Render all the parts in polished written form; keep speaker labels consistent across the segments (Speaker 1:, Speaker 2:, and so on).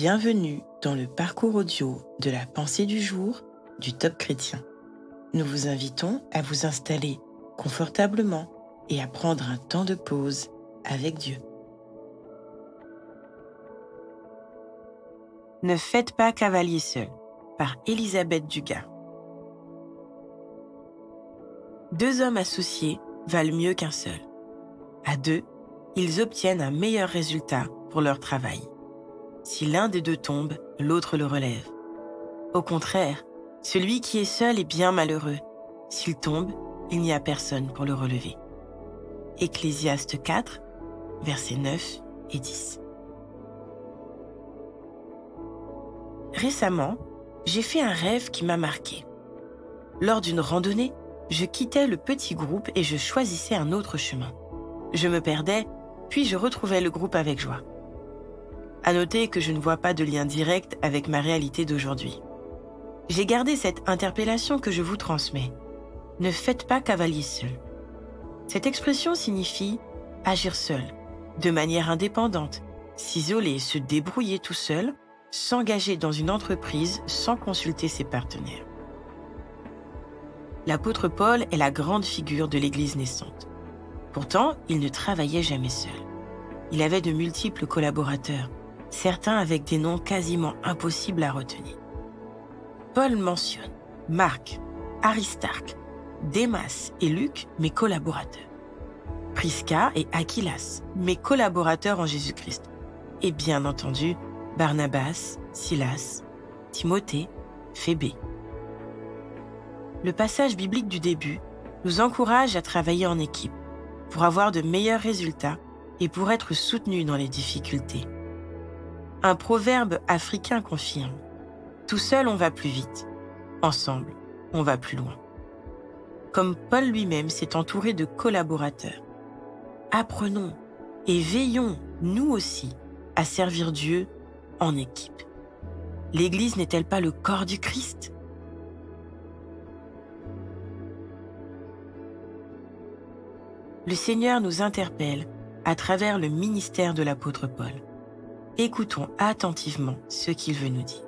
Speaker 1: Bienvenue dans le parcours audio de la pensée du jour du Top Chrétien. Nous vous invitons à vous installer confortablement et à prendre un temps de pause avec Dieu. Ne faites pas cavalier seul, par Elisabeth Dugas. 2 hommes associés valent mieux qu'un seul. À 2, ils obtiennent un meilleur résultat pour leur travail. Si l'un des 2 tombe, l'autre le relève. Au contraire, celui qui est seul est bien malheureux. S'il tombe, il n'y a personne pour le relever. Ecclésiaste 4, versets 9 et 10. Récemment, j'ai fait un rêve qui m'a marqué. Lors d'une randonnée, je quittais le petit groupe et je choisissais un autre chemin. Je me perdais, puis je retrouvais le groupe avec joie. À noter que je ne vois pas de lien direct avec ma réalité d'aujourd'hui. J'ai gardé cette interpellation que je vous transmets. Ne faites pas cavalier seul. Cette expression signifie agir seul, de manière indépendante, s'isoler et se débrouiller tout seul, s'engager dans une entreprise sans consulter ses partenaires. L'apôtre Paul est la grande figure de l'Église naissante. Pourtant, il ne travaillait jamais seul. Il avait de multiples collaborateurs, certains avec des noms quasiment impossibles à retenir. Paul mentionne Marc, Aristarque, Démas et Luc, mes collaborateurs. Prisca et Aquilas, mes collaborateurs en Jésus-Christ. Et bien entendu, Barnabas, Silas, Timothée, Phébé. Le passage biblique du début nous encourage à travailler en équipe pour avoir de meilleurs résultats et pour être soutenus dans les difficultés. Un proverbe africain confirme « Tout seul, on va plus vite. Ensemble, on va plus loin. » Comme Paul lui-même s'est entouré de collaborateurs. Apprenons et veillons, nous aussi, à servir Dieu en équipe. L'Église n'est-elle pas le corps du Christ ? Le Seigneur nous interpelle à travers le ministère de l'apôtre Paul. Écoutons attentivement ce qu'il veut nous dire.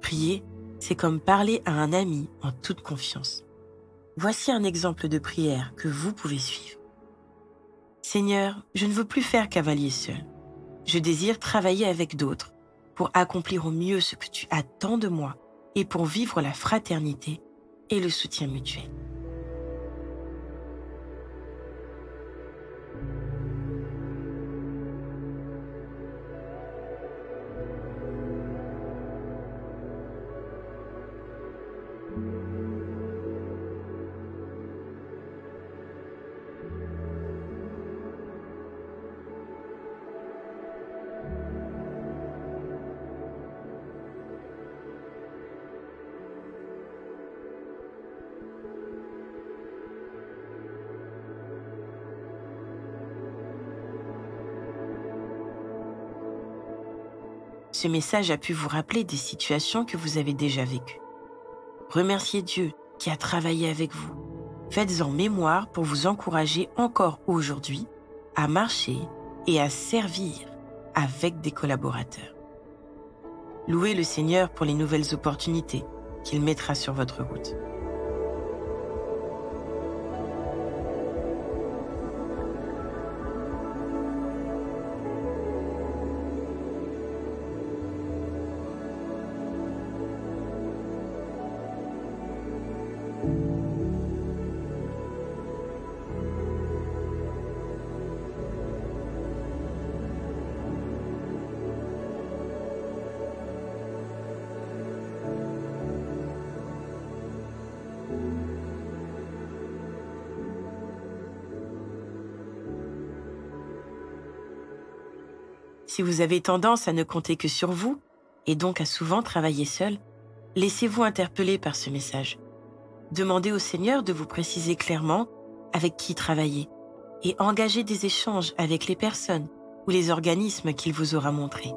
Speaker 1: Prier, c'est comme parler à un ami en toute confiance. Voici un exemple de prière que vous pouvez suivre. Seigneur, je ne veux plus faire cavalier seul. Je désire travailler avec d'autres pour accomplir au mieux ce que tu attends de moi et pour vivre la fraternité et le soutien mutuel. Ce message a pu vous rappeler des situations que vous avez déjà vécues. Remerciez Dieu qui a travaillé avec vous. Faites-en mémoire pour vous encourager encore aujourd'hui à marcher et à servir avec des collaborateurs. Louez le Seigneur pour les nouvelles opportunités qu'il mettra sur votre route. Si vous avez tendance à ne compter que sur vous, et donc à souvent travailler seul, laissez-vous interpeller par ce message. Demandez au Seigneur de vous préciser clairement avec qui travailler et engagez des échanges avec les personnes ou les organismes qu'il vous aura montrés.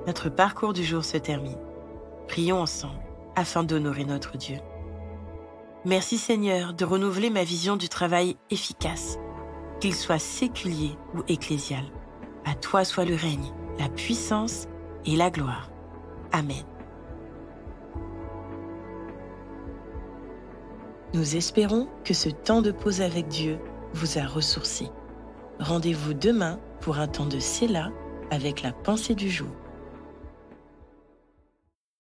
Speaker 1: Notre parcours du jour se termine. Prions ensemble afin d'honorer notre Dieu. Merci Seigneur de renouveler ma vision du travail efficace, qu'il soit séculier ou ecclésial. À toi soit le règne, la puissance et la gloire. Amen. Nous espérons que ce temps de pause avec Dieu vous a ressourci. Rendez-vous demain pour un temps de Séla avec la pensée du jour.